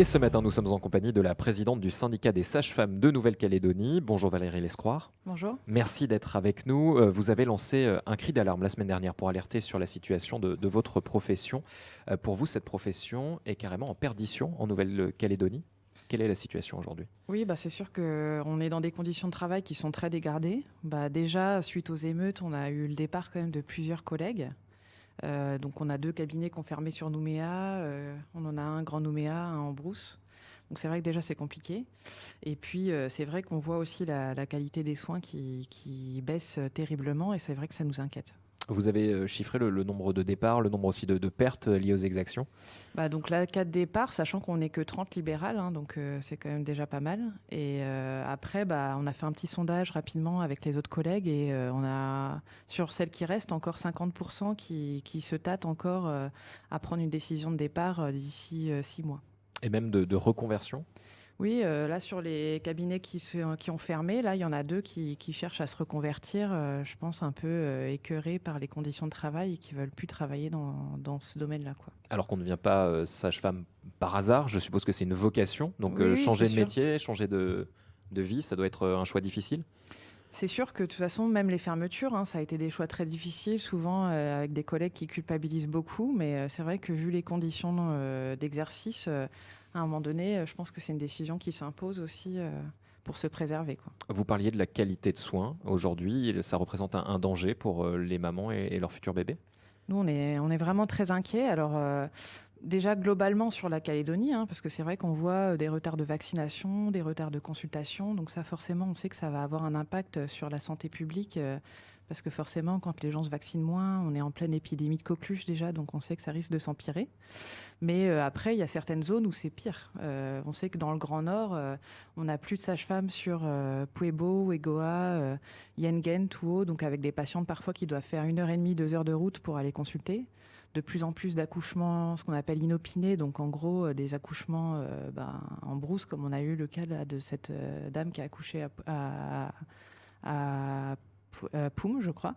Et ce matin, nous sommes en compagnie de la présidente du syndicat des sages-femmes de Nouvelle-Calédonie. Bonjour Valérie Lescroire. Bonjour. Merci d'être avec nous. Vous avez lancé un cri d'alarme la semaine dernière pour alerter sur la situation de votre profession. Pour vous, cette profession est carrément en perdition en Nouvelle-Calédonie. Quelle est la situation aujourd'hui? Oui, c'est sûr qu'on est dans des conditions de travail qui sont très dégradées. Déjà, suite aux émeutes, on a eu le départ quand même de plusieurs collègues. Donc on a 2 cabinets qui ont fermé sur Nouméa. On en a un Grand Nouméa, un en Brousse. Donc c'est vrai que déjà c'est compliqué. Et puis c'est vrai qu'on voit aussi la qualité des soins qui baisse terriblement et c'est vrai que ça nous inquiète. Vous avez chiffré le nombre de départs, le nombre aussi de pertes liées aux exactions. Donc là, 4 départs, sachant qu'on n'est que 30 libérales, hein, donc c'est quand même déjà pas mal. Et après, on a fait un petit sondage rapidement avec les autres collègues et on a, sur celles qui restent, encore 50% qui se tâtent encore à prendre une décision de départ d'ici 6 mois. Et même de reconversion. Oui, là sur les cabinets qui ont fermé, là il y en a 2 qui cherchent à se reconvertir, je pense un peu écœurés par les conditions de travail et qui veulent plus travailler dans ce domaine-là, quoi. Alors qu'on ne devient pas sage-femme par hasard, je suppose que c'est une vocation. Donc Oui, oui, c'est changer de sûr. métier, changer de vie, ça doit être un choix difficile. C'est sûr que de toute façon, même les fermetures, hein, ça a été des choix très difficiles, souvent avec des collègues qui culpabilisent beaucoup. Mais c'est vrai que vu les conditions d'exercice, à un moment donné, je pense que c'est une décision qui s'impose aussi pour se préserver, quoi. Vous parliez de la qualité de soins. Aujourd'hui, ça représente un danger pour les mamans et leurs futurs bébés. Nous, on est vraiment très inquiets. Alors, déjà globalement sur la Calédonie, hein, parce que c'est vrai qu'on voit des retards de vaccination, des retards de consultation. Donc ça, forcément, on sait que ça va avoir un impact sur la santé publique. Parce que forcément, quand les gens se vaccinent moins, on est en pleine épidémie de coqueluche déjà, donc on sait que ça risque de s'empirer. Mais après, il y a certaines zones où c'est pire. On sait que dans le Grand Nord, on n'a plus de sages-femmes sur Puebo, Egoa, Yengen, Tuo, donc avec des patientes parfois qui doivent faire 1h30, 2 heures de route pour aller consulter. De plus en plus d'accouchements, ce qu'on appelle inopinés, donc en gros des accouchements en brousse, comme on a eu le cas là, de cette dame qui a accouché à Poum, je crois.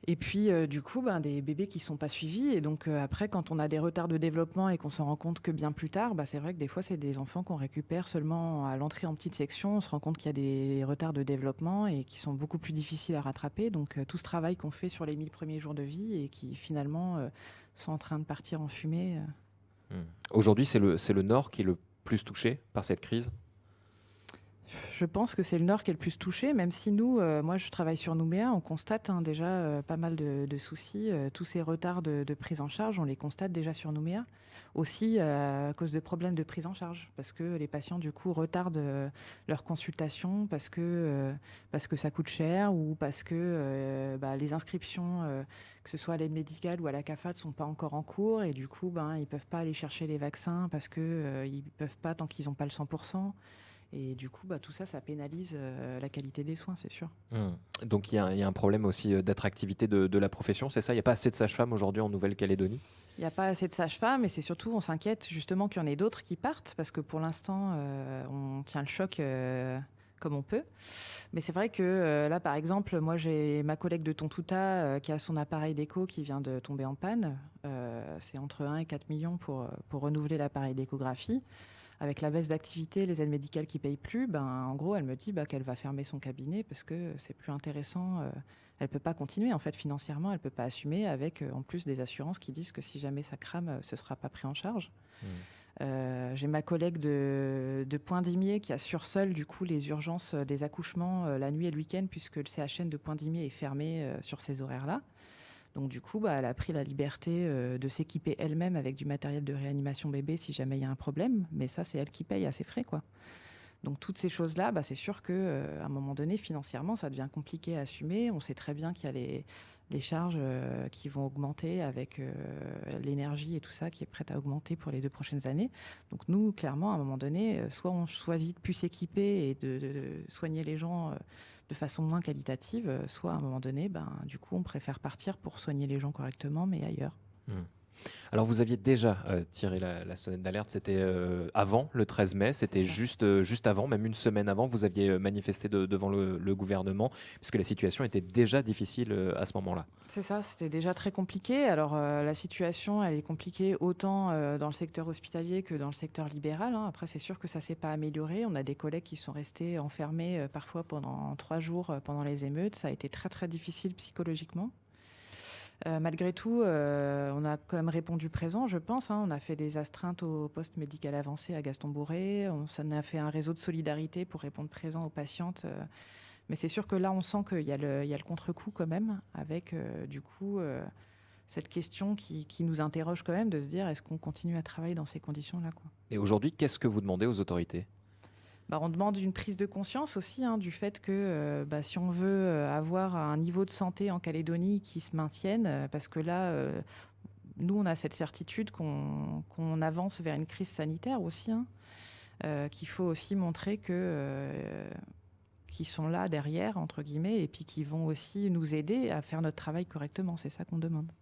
Et puis, du coup, des bébés qui ne sont pas suivis. Et donc, après, quand on a des retards de développement et qu'on s'en rend compte que bien plus tard, c'est vrai que des fois, c'est des enfants qu'on récupère seulement à l'entrée en petite section. On se rend compte qu'il y a des retards de développement et qui sont beaucoup plus difficiles à rattraper. Donc, tout ce travail qu'on fait sur les 1000 premiers jours de vie et qui, finalement, sont en train de partir en fumée. Aujourd'hui, c'est le Nord qui est le plus touché par cette crise. Je pense que c'est le Nord qui est le plus touché, même si nous, moi je travaille sur Nouméa, on constate déjà pas mal de soucis. Tous ces retards de prise en charge, on les constate déjà sur Nouméa. Aussi à cause de problèmes de prise en charge, parce que les patients du coup retardent leur consultation parce que ça coûte cher ou parce que les inscriptions, que ce soit à l'aide médicale ou à la CAFAT, ne sont pas encore en cours et du coup ils ne peuvent pas aller chercher les vaccins parce qu'ils ne peuvent pas tant qu'ils n'ont pas le 100%. Et du coup, tout ça, ça pénalise la qualité des soins, c'est sûr. Donc il y a un problème aussi d'attractivité de la profession, c'est ça? Il n'y a pas assez de sages-femmes aujourd'hui en Nouvelle-Calédonie? Il n'y a pas assez de sages-femmes et c'est surtout, on s'inquiète justement qu'il y en ait d'autres qui partent parce que pour l'instant, on tient le choc comme on peut. Mais c'est vrai que là, par exemple, moi, j'ai ma collègue de Tontouta qui a son appareil d'écho qui vient de tomber en panne. C'est entre 1 et 4 millions pour renouveler l'appareil d'échographie. Avec la baisse d'activité, les aides médicales qui ne payent plus, en gros, elle me dit qu'elle va fermer son cabinet parce que c'est plus intéressant. Elle ne peut pas continuer, en fait, financièrement, elle ne peut pas assumer avec, en plus, des assurances qui disent que si jamais ça crame, ce ne sera pas pris en charge. J'ai ma collègue de Point-d'Imier qui assure seule, du coup, les urgences des accouchements la nuit et le week-end puisque le CHN de Point-d'Imier est fermé sur ces horaires-là. Donc du coup, elle a pris la liberté de s'équiper elle-même avec du matériel de réanimation bébé si jamais il y a un problème. Mais ça, c'est elle qui paye à ses frais, quoi. Donc toutes ces choses-là, c'est sûr qu'à un moment donné, financièrement, ça devient compliqué à assumer. On sait très bien qu'il y a les charges qui vont augmenter avec l'énergie et tout ça qui est prête à augmenter pour les 2 prochaines années. Donc nous, clairement, à un moment donné, soit on choisit de plus s'équiper et de soigner les gens de façon moins qualitative, soit à un moment donné, du coup, on préfère partir pour soigner les gens correctement, mais ailleurs. Alors vous aviez déjà tiré la sonnette d'alerte, c'était avant le 13 mai, c'était juste avant, même une semaine avant, vous aviez manifesté devant le gouvernement, puisque la situation était déjà difficile à ce moment-là. C'est ça, c'était déjà très compliqué. Alors la situation, elle est compliquée autant dans le secteur hospitalier que dans le secteur libéral, hein. Après, c'est sûr que ça ne s'est pas amélioré. On a des collègues qui sont restés enfermés parfois pendant 3 jours pendant les émeutes. Ça a été très très difficile psychologiquement. Malgré tout, on a quand même répondu présent, je pense, hein. On a fait des astreintes au poste médical avancé à Gaston-Bourré. On a fait un réseau de solidarité pour répondre présent aux patientes. Mais c'est sûr que là, on sent qu'il y a le contre-coup quand même, avec du coup cette question qui nous interroge quand même de se dire est-ce qu'on continue à travailler dans ces conditions-là, quoi. Et aujourd'hui, qu'est-ce que vous demandez aux autorités ? On demande une prise de conscience aussi, hein, du fait que si on veut avoir un niveau de santé en Calédonie qui se maintienne, parce que là, nous, on a cette certitude qu'on avance vers une crise sanitaire aussi, hein, qu'il faut aussi montrer que qui sont là derrière, entre guillemets, et puis qui vont aussi nous aider à faire notre travail correctement. C'est ça qu'on demande.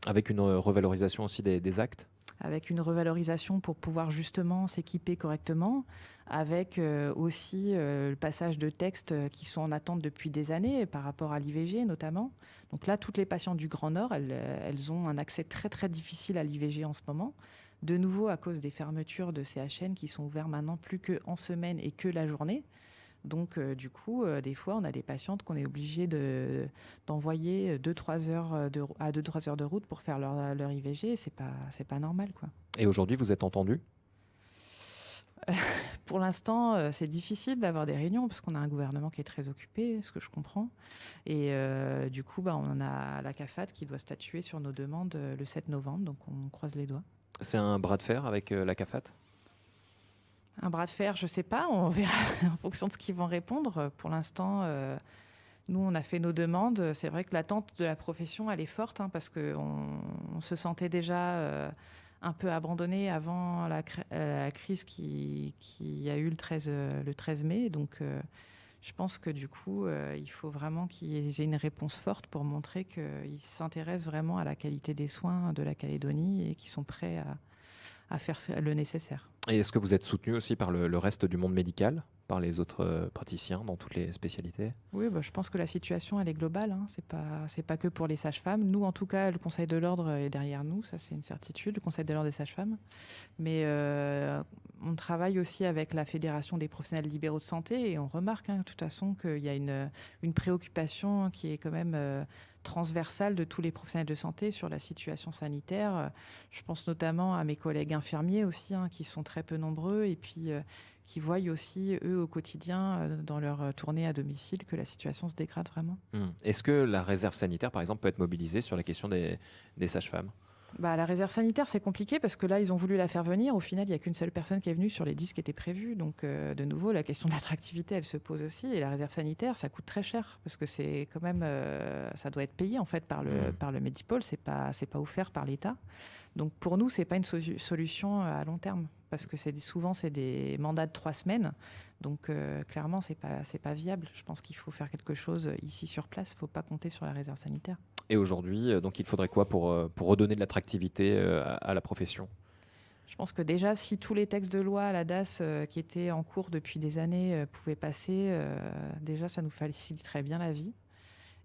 Avec une revalorisation aussi des actes ? Avec une revalorisation pour pouvoir justement s'équiper correctement, avec aussi le passage de textes qui sont en attente depuis des années par rapport à l'IVG notamment. Donc là, toutes les patientes du Grand Nord, elles ont un accès très très difficile à l'IVG en ce moment. De nouveau à cause des fermetures de CHN qui sont ouverts maintenant plus qu'en semaine et que la journée. Donc, du coup, des fois, on a des patientes qu'on est obligé d'envoyer 2-3 heures de route pour faire leur IVG. C'est pas normal, quoi. Et aujourd'hui, vous êtes entendu ? Pour l'instant, c'est difficile d'avoir des réunions parce qu'on a un gouvernement qui est très occupé, ce que je comprends. Et du coup, on a la CAFAT qui doit statuer sur nos demandes le 7 novembre. Donc, on croise les doigts. C'est un bras de fer avec la CAFAT ? Un bras de fer, je ne sais pas, on verra en fonction de ce qu'ils vont répondre. Pour l'instant, nous, on a fait nos demandes. C'est vrai que l'attente de la profession, elle est forte, hein, parce qu'on se sentait déjà un peu abandonné avant la crise qui a eu le 13 mai. Donc, je pense que du coup, il faut vraiment qu'ils aient une réponse forte pour montrer qu'ils s'intéressent vraiment à la qualité des soins de la Calédonie et qu'ils sont prêts à faire le nécessaire. Et est-ce que vous êtes soutenu aussi par le reste du monde médical, par les autres praticiens dans toutes les spécialités ? Oui, je pense que la situation, elle est globale, hein. C'est pas que pour les sages-femmes. Nous, en tout cas, le Conseil de l'Ordre est derrière nous, ça c'est une certitude, le Conseil de l'Ordre des sages-femmes. Mais on travaille aussi avec la Fédération des professionnels libéraux de santé et on remarque, hein, de toute façon qu'il y a une préoccupation qui est quand même transversale de tous les professionnels de santé sur la situation sanitaire. Je pense notamment à mes collègues infirmiers aussi, hein, qui sont très peu nombreux et puis qui voient aussi, eux, au quotidien, dans leur tournée à domicile, que la situation se dégrade vraiment. Est-ce que la réserve sanitaire, par exemple, peut être mobilisée sur la question des sages-femmes ? La réserve sanitaire, c'est compliqué parce que là, ils ont voulu la faire venir. Au final, il n'y a qu'une seule personne qui est venue sur les 10 qui étaient prévus. Donc, de nouveau, la question de l'attractivité, elle se pose aussi. Et la réserve sanitaire, ça coûte très cher parce que c'est quand même, ça doit être payé en fait par le Medipôle. C'est pas offert par l'État. Donc, pour nous, c'est pas une solution à long terme parce que souvent, c'est des mandats de 3 semaines. Donc, clairement, c'est pas viable. Je pense qu'il faut faire quelque chose ici sur place. Il ne faut pas compter sur la réserve sanitaire. Et aujourd'hui, donc il faudrait quoi pour redonner de l'attractivité à la profession ? Je pense que déjà, si tous les textes de loi à la DAS qui étaient en cours depuis des années pouvaient passer, déjà, ça nous faciliterait bien la vie.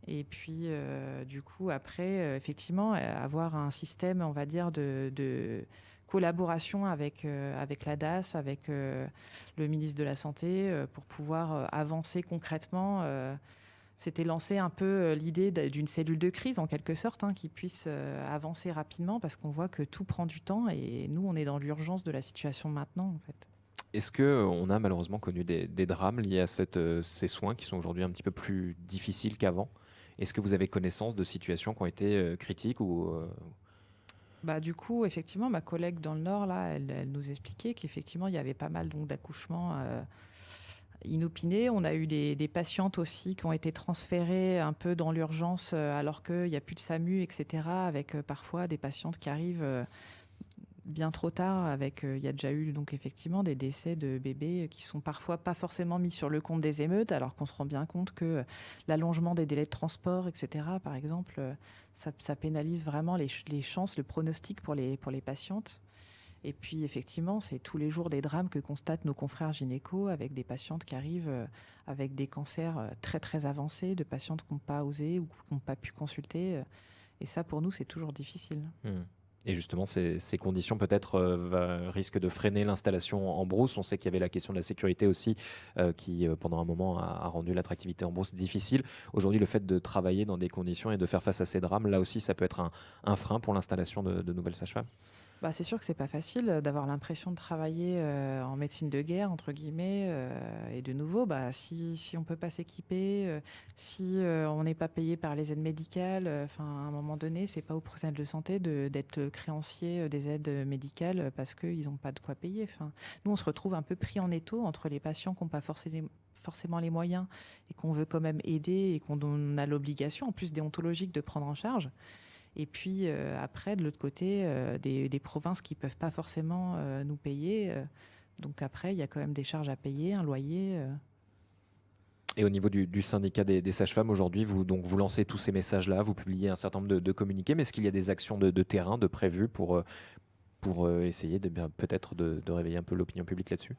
Et puis, du coup, après, effectivement, avoir un système, on va dire, de collaboration avec la DAS, avec le ministre de la Santé, pour pouvoir avancer concrètement. C'était lancé un peu l'idée d'une cellule de crise, en quelque sorte, hein, qui puisse avancer rapidement, parce qu'on voit que tout prend du temps, et nous, on est dans l'urgence de la situation maintenant, en fait. Est-ce qu'on a malheureusement connu des drames liés à ces soins qui sont aujourd'hui un petit peu plus difficiles qu'avant ? Est-ce que vous avez connaissance de situations qui ont été critiques ou Du coup, effectivement, ma collègue dans le Nord, là, elle nous expliquait qu'effectivement, il y avait pas mal donc, d'accouchements inopinés. On a eu des patientes aussi qui ont été transférées un peu dans l'urgence alors qu'il n'y a plus de SAMU, etc., avec parfois des patientes qui arrivent bien trop tard. Il y a déjà eu donc effectivement des décès de bébés qui sont parfois pas forcément mis sur le compte des émeutes, alors qu'on se rend bien compte que l'allongement des délais de transport, etc., par exemple, ça pénalise vraiment les chances, le pronostic pour les patientes. Et puis, effectivement, c'est tous les jours des drames que constatent nos confrères gynécos avec des patientes qui arrivent avec des cancers très, très avancés, de patientes qui n'ont pas osé ou qui n'ont pas pu consulter. Et ça, pour nous, c'est toujours difficile. Et justement, ces conditions peut-être risquent de freiner l'installation en brousse. On sait qu'il y avait la question de la sécurité aussi qui, pendant un moment, a rendu l'attractivité en brousse difficile. Aujourd'hui, le fait de travailler dans des conditions et de faire face à ces drames, là aussi, ça peut être un frein pour l'installation de nouvelles sages-femmes. C'est sûr que c'est pas facile d'avoir l'impression de travailler en médecine de guerre, entre guillemets. Et de nouveau, si on peut pas s'équiper, si on n'est pas payé par les aides médicales, à un moment donné, c'est pas aux professionnels de santé d'être créanciers des aides médicales parce qu'ils n'ont pas de quoi payer. Nous, on se retrouve un peu pris en étau entre les patients qui n'ont pas forcément les moyens et qu'on veut quand même aider et qu'on a l'obligation, en plus déontologique, de prendre en charge. Et puis après, de l'autre côté, des provinces qui ne peuvent pas forcément nous payer. Donc après, il y a quand même des charges à payer, un loyer. Et au niveau du syndicat des sages-femmes, aujourd'hui, vous lancez tous ces messages-là, vous publiez un certain nombre de communiqués, mais est-ce qu'il y a des actions de terrain, de prévues pour essayer peut-être de réveiller un peu l'opinion publique là-dessus ?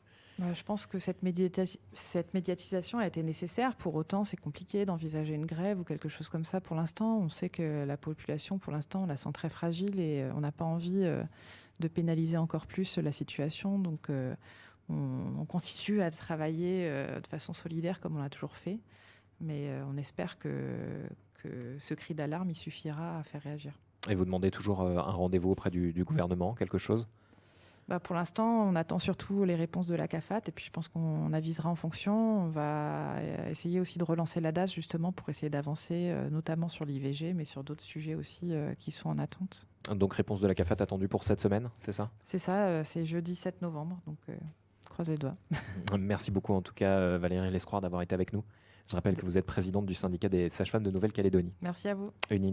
Je pense que cette médiatisation a été nécessaire. Pour autant, c'est compliqué d'envisager une grève ou quelque chose comme ça pour l'instant. On sait que la population, pour l'instant, on la sent très fragile et on n'a pas envie de pénaliser encore plus la situation. Donc, on continue à travailler de façon solidaire comme on l'a toujours fait. Mais on espère que ce cri d'alarme, il suffira à faire réagir. Et vous demandez toujours un rendez-vous auprès du gouvernement, quelque chose ? Pour l'instant, on attend surtout les réponses de la CAFAT et puis je pense qu'on avisera en fonction. On va essayer aussi de relancer la DAS justement pour essayer d'avancer, notamment sur l'IVG, mais sur d'autres sujets aussi qui sont en attente. Donc réponse de la CAFAT attendue pour cette semaine, c'est ça ? C'est ça, c'est jeudi 7 novembre, donc croise les doigts. Merci beaucoup en tout cas Valérie Lescroix d'avoir été avec nous. Je rappelle que vous êtes présidente du syndicat des sages-femmes de Nouvelle-Calédonie. Merci à vous. Une